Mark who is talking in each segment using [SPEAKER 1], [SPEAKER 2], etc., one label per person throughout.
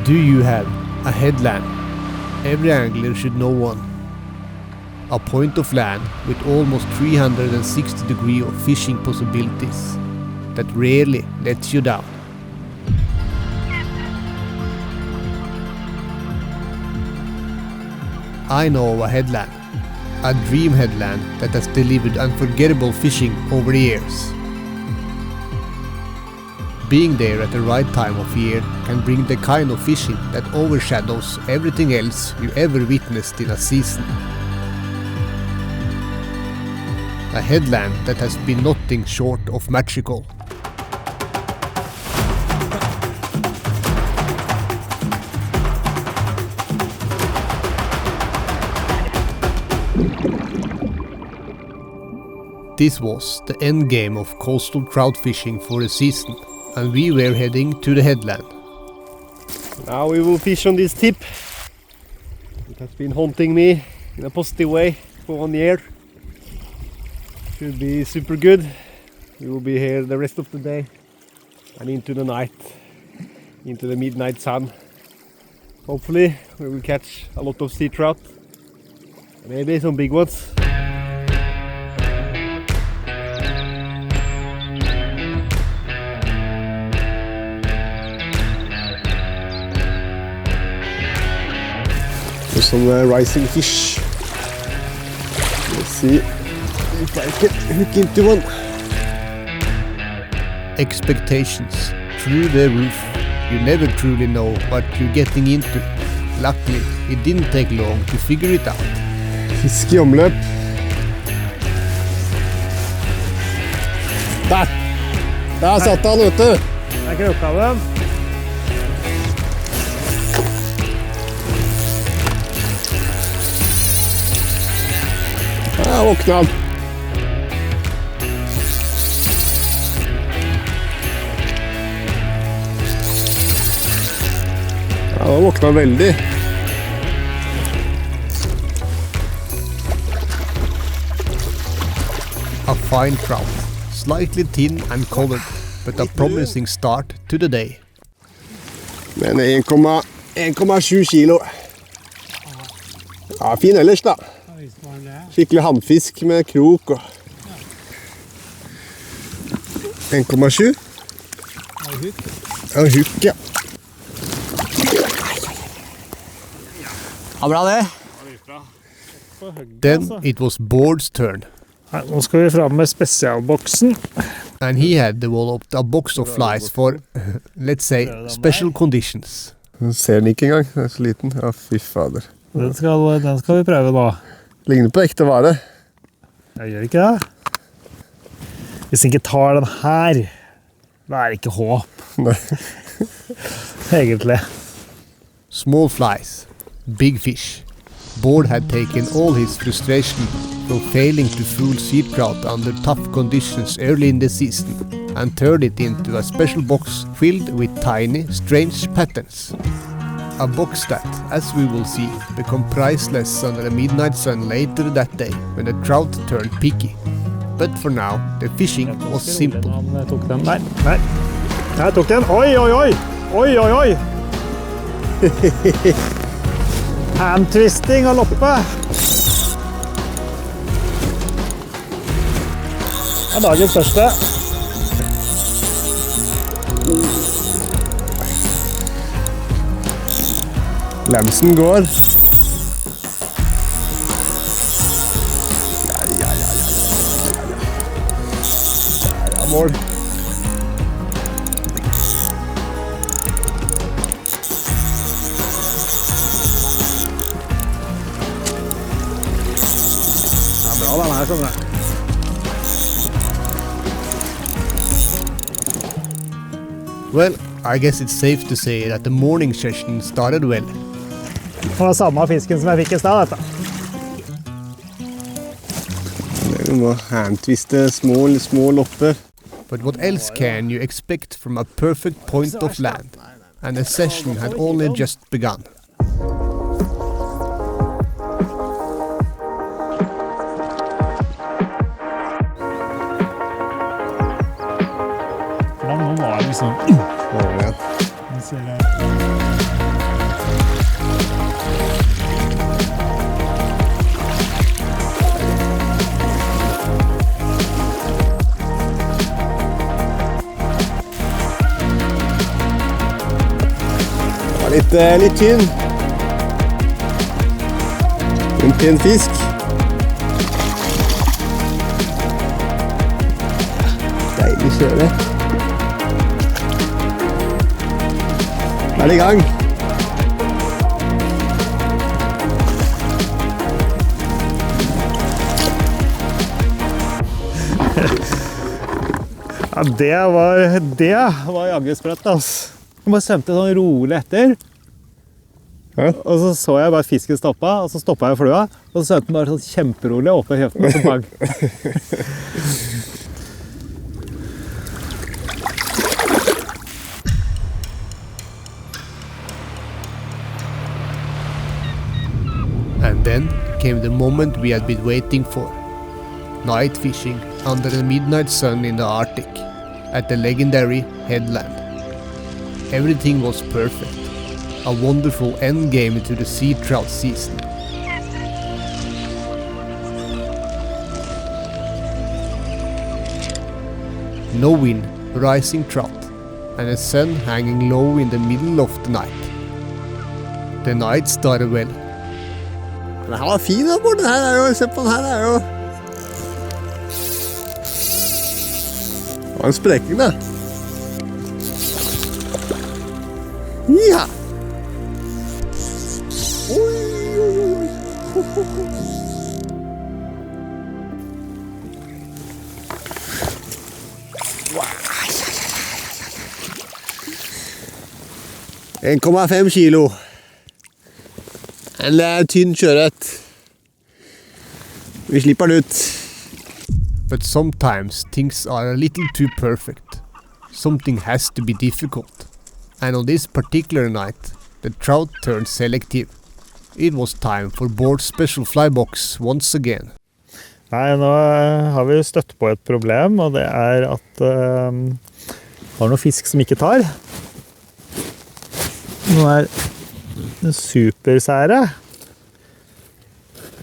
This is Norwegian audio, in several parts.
[SPEAKER 1] Do you have a headland? Every angler should know one. A point of land with almost 360 degrees of fishing possibilities that rarely lets you down. I know a headland, a dream headland that has delivered unforgettable fishing over the years. Being there at the right time of year can bring the kind of fishing that overshadows everything else you ever witnessed in a season. A headland that has been nothing short of magical. This was the end game of coastal trout fishing for the season, and we were heading to the headland.
[SPEAKER 2] Now we will fish on this tip. It has been haunting me in a positive way for 1 year. Should be super good. We will be here the rest of the day and into the night, into the midnight sun. Hopefully we will catch a lot of sea trout, maybe some big ones. There's some rising fish. Let's see if I can hook into one.
[SPEAKER 1] Expectations through the roof. You never truly know what you're getting into. Luckily, it didn't take long to figure it out.
[SPEAKER 2] Fisk i omløp. Der satt han, vet du. Der krøkka den. Der våkna han. Ja, da våkna han veldig.
[SPEAKER 1] A fine trout, slightly thin and colored, but a promising start to the day.
[SPEAKER 2] Men 1,7 kilo. Ja, fin ellers da. Skikkelig handfisk med krok og 1,7. Ja, hukk, ja.
[SPEAKER 3] Ja, bra det.
[SPEAKER 1] Then it was Bård's turn.
[SPEAKER 4] Nei, nå skal vi fram med spesialboksen.
[SPEAKER 1] And he had developed a box of flies for, let's say, special conditions.
[SPEAKER 2] Den ser den ikke engang, den er så liten. Ja, fy fader.
[SPEAKER 4] Den skal vi prøve nå.
[SPEAKER 2] Ligner på ekte vare.
[SPEAKER 4] Jeg gjør ikke det. Hvis den ikke tar den her, det er ikke håp.
[SPEAKER 2] Nei.
[SPEAKER 4] Egentlig.
[SPEAKER 1] Small flies, big fish. Bård had taken all his frustration from failing to fool sea trout under tough conditions early in the season and turned it into a special box filled with tiny, strange patterns. A box that, as we will see, became priceless under the midnight sun later that day when the trout turned picky. But for now, the fishing was simple.
[SPEAKER 4] Jeg tok den. Nei. Jeg tok den. Oi! Handtwisting og loppe. Det er dagens første.
[SPEAKER 2] Lemsen går. Ja. Der er mål. Ja, bra den her, skjønner jeg.
[SPEAKER 1] Well, I guess it's safe to say that the morning session started well.
[SPEAKER 4] Det var samme fisken som jeg fikk i sted, dette.
[SPEAKER 2] Du må handtviste små lopper.
[SPEAKER 1] But what else can you expect from a perfect point of land? And the session had only just begun.
[SPEAKER 4] Nå var det liksom...
[SPEAKER 2] Ja. Litt tynn. En pen fisk. Deilig kjøre. Er det I gang?
[SPEAKER 4] Ja, det var jaggu sprøtt, altså. Jeg bare svømte sånn rolig etter.
[SPEAKER 2] Ja.
[SPEAKER 4] Og så jeg bare fisken stoppa, og så stoppet jeg flua. Og så svømte den bare sånn kjemperolig opp i kjeften og så bang.
[SPEAKER 1] And then came the moment we had been waiting for. Night fishing under the midnight sun in the Arctic, at the legendary headland. Everything was perfect. A wonderful endgame to the sea trout season. No wind, rising trout, and the sun hanging low in the middle of the night. The night started well.
[SPEAKER 2] Den her var fin, da, Bård. Den her jo, se på den her jo. Det var en sprekking, da. Ja! Oi. 1,5 kilo. En tynn sjøørret. Vi slipper den ut.
[SPEAKER 1] But sometimes things are a little too perfect. Something has to be difficult. And on this particular night, the trout turned selective. It was time for Bård's special fly box once again.
[SPEAKER 4] Nei, nå har vi støtt på et problem, og det at det var noe fisk som ikke tar. Nå det supersære.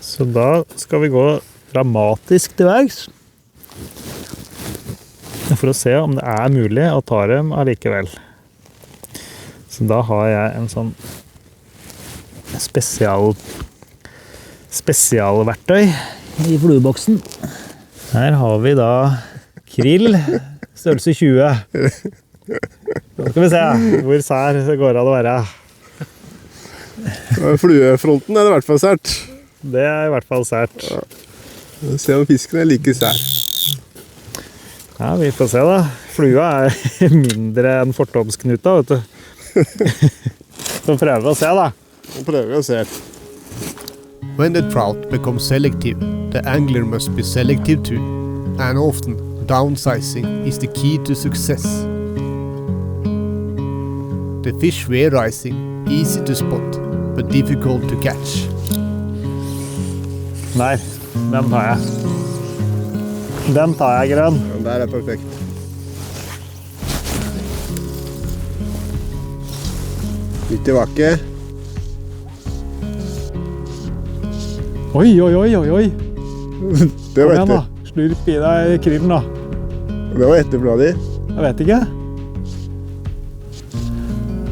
[SPEAKER 4] Så da skal vi gå dramatisk til verks. For å se om det mulig å ta dem allikevel. Så da har jeg en sånn spesialverktøy I flueboksen. Her har vi da krill, størrelse 20. Nå skal vi se hvor sær det går an å være.
[SPEAKER 2] Fluefronten det I hvert fall sært.
[SPEAKER 4] Det I hvert fall sært.
[SPEAKER 2] Ja. Se om fisken like sær.
[SPEAKER 4] Ja, vi får se da. Flua mindre enn fortomsknuta, vet du. Så prøver vi å se da.
[SPEAKER 2] Nå prøver vi å se.
[SPEAKER 1] When the trout become selective, the angler must be selective too. And often, downsizing is the key to success. The fish were rising, easy to spot, but difficult to catch.
[SPEAKER 4] Nei, den tar jeg. Den tar jeg, grønn.
[SPEAKER 2] Den der perfekt. Litt tilbake.
[SPEAKER 4] Oi, oi, oi, oi, oi.
[SPEAKER 2] Det var etter.
[SPEAKER 4] Slurp I deg krillen da.
[SPEAKER 2] Det var etterbladet.
[SPEAKER 4] Jeg vet ikke.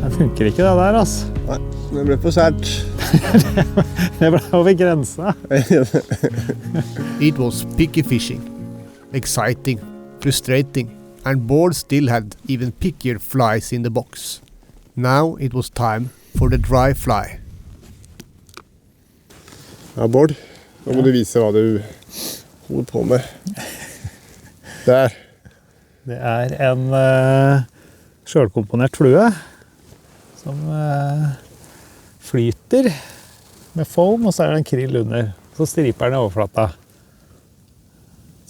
[SPEAKER 4] Det funker ikke det der, altså.
[SPEAKER 2] Nei, det ble for sært.
[SPEAKER 4] Det ble over grensa.
[SPEAKER 1] It was picky fishing. Exciting, frustrating, and Bård still had even pickier flies in the box. Now it was time for the dry fly.
[SPEAKER 2] Ja, Bård, nå må du vise hva du holder på med. Der.
[SPEAKER 4] Det en selvkomponert flue som flyter med foam, og så det en krill under. Så striper den I overflata.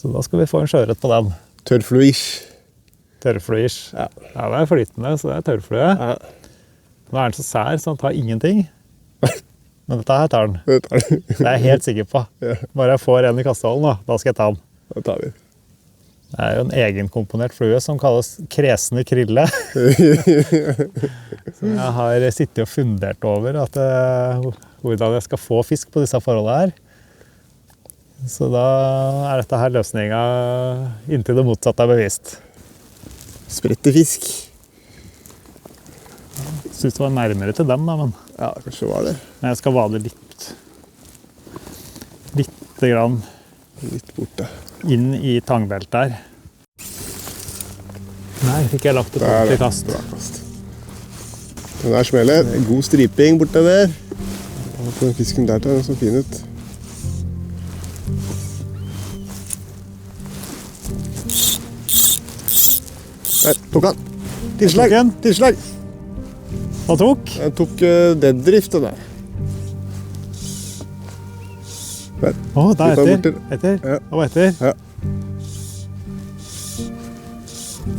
[SPEAKER 4] Så da skal vi få en sjøørret på den.
[SPEAKER 2] Tørrfluish.
[SPEAKER 4] Tørrfluish.
[SPEAKER 2] Ja.
[SPEAKER 4] Ja, det flytende, så det tørrflue.
[SPEAKER 2] Ja.
[SPEAKER 4] Nå den så sær, så den tar ingenting. Men dette her tar den.
[SPEAKER 2] Det tar du.
[SPEAKER 4] Det jeg helt sikker på.
[SPEAKER 2] Ja.
[SPEAKER 4] Bare jeg får en I kastehallen, da skal jeg ta den.
[SPEAKER 2] Det tar vi.
[SPEAKER 4] Det jo en egenkomponert flue som kalles kresende krille. Så jeg har sittet og fundert over at, hvordan jeg skal få fisk på disse forholdene her. Så da dette her løsningen inntil det motsatte bevist.
[SPEAKER 2] Sprette fisk.
[SPEAKER 4] Synes det var nærmere til den da, men
[SPEAKER 2] Ja, kanskje var det.
[SPEAKER 4] jeg skal vade litt grann
[SPEAKER 2] Litt borte.
[SPEAKER 4] inn i tangbeltet her. Nei, fikk jeg lagt et ordentlig kast.
[SPEAKER 2] Bra kast. Den der smeller. God striping borte der. Og på den fisken der tar den så fin ut. Der tok han. Tilslag.
[SPEAKER 4] Tok den?
[SPEAKER 2] Tilslag.
[SPEAKER 4] Han tok?
[SPEAKER 2] Den tok deaddrift den der. Der.
[SPEAKER 4] Der
[SPEAKER 2] Litt
[SPEAKER 4] etter.
[SPEAKER 2] borte.
[SPEAKER 4] Etter.
[SPEAKER 2] Ja.
[SPEAKER 4] Og etter.
[SPEAKER 2] Ja.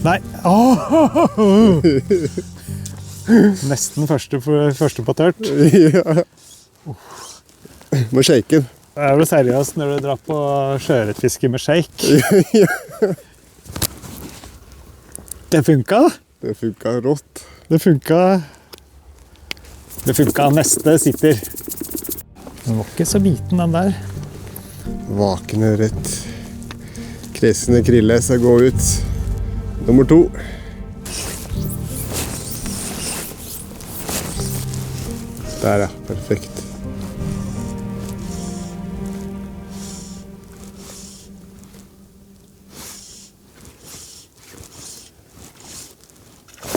[SPEAKER 4] Nei. Nesten første på tørt.
[SPEAKER 2] Ja. Må shake den.
[SPEAKER 4] Er du seriøs når du drar på sjøørretfiske med shake? Det funka.
[SPEAKER 2] Det funka rått.
[SPEAKER 4] Det funka. Neste sitter. Den var ikke så liten, den der.
[SPEAKER 2] Vakende rett. Kresende krille skal gå ut. Nummer 2. Der ja, perfekt.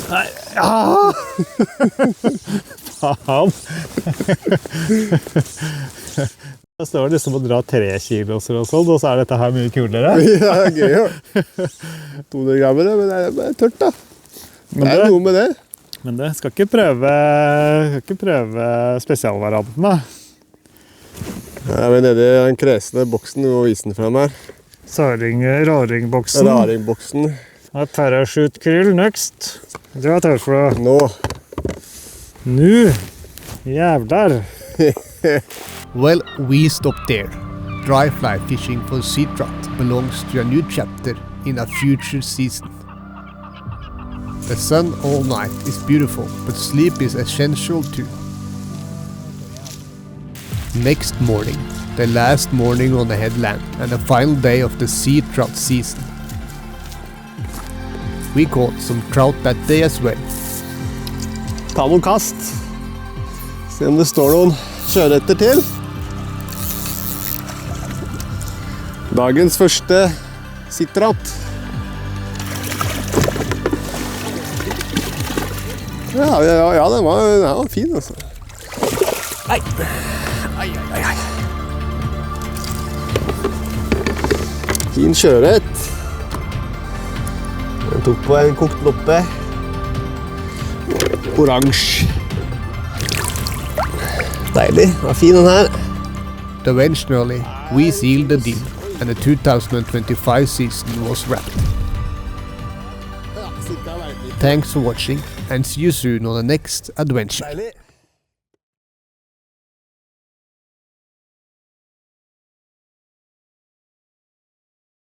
[SPEAKER 4] Nei, ja! Faen. Det står liksom å dra 3 kiloser og sånn, og så er dette her mye kulere.
[SPEAKER 2] Ja, det er gøy jo. 200 grammer, men det er bare tørt da. Det er noe med det.
[SPEAKER 4] Men det skal ikke prøve spesialvarianten da.
[SPEAKER 2] Ja, vi er nede i den kresende boksen og vise den frem her.
[SPEAKER 4] Raringboksen.
[SPEAKER 2] Raringboksen.
[SPEAKER 4] Parachute-krill next. Du er tørr for det.
[SPEAKER 2] Nå.
[SPEAKER 4] Nu. Jævlar.
[SPEAKER 1] Well, we stopped there. Dry fly fishing for sea trout belongs to a new chapter in a future season. The sun all night is beautiful, but sleep is essential too. Next morning, the last morning on the headland and the final day of the sea trout season. We caught some trout that day as well.
[SPEAKER 2] Ta noen kast. Se om det står noen sjøørreter til. Dagens første sitrat. Ja, den var fin altså. Ai. Fin sjøørret. Den tok på en kokt loppe. Oransje. Deilig. Den var fin den her.
[SPEAKER 1] Eventually, we sealed the deal, and the 2025 season was wrapped. Thanks for watching, and see you soon on the next adventure.
[SPEAKER 2] Deilig.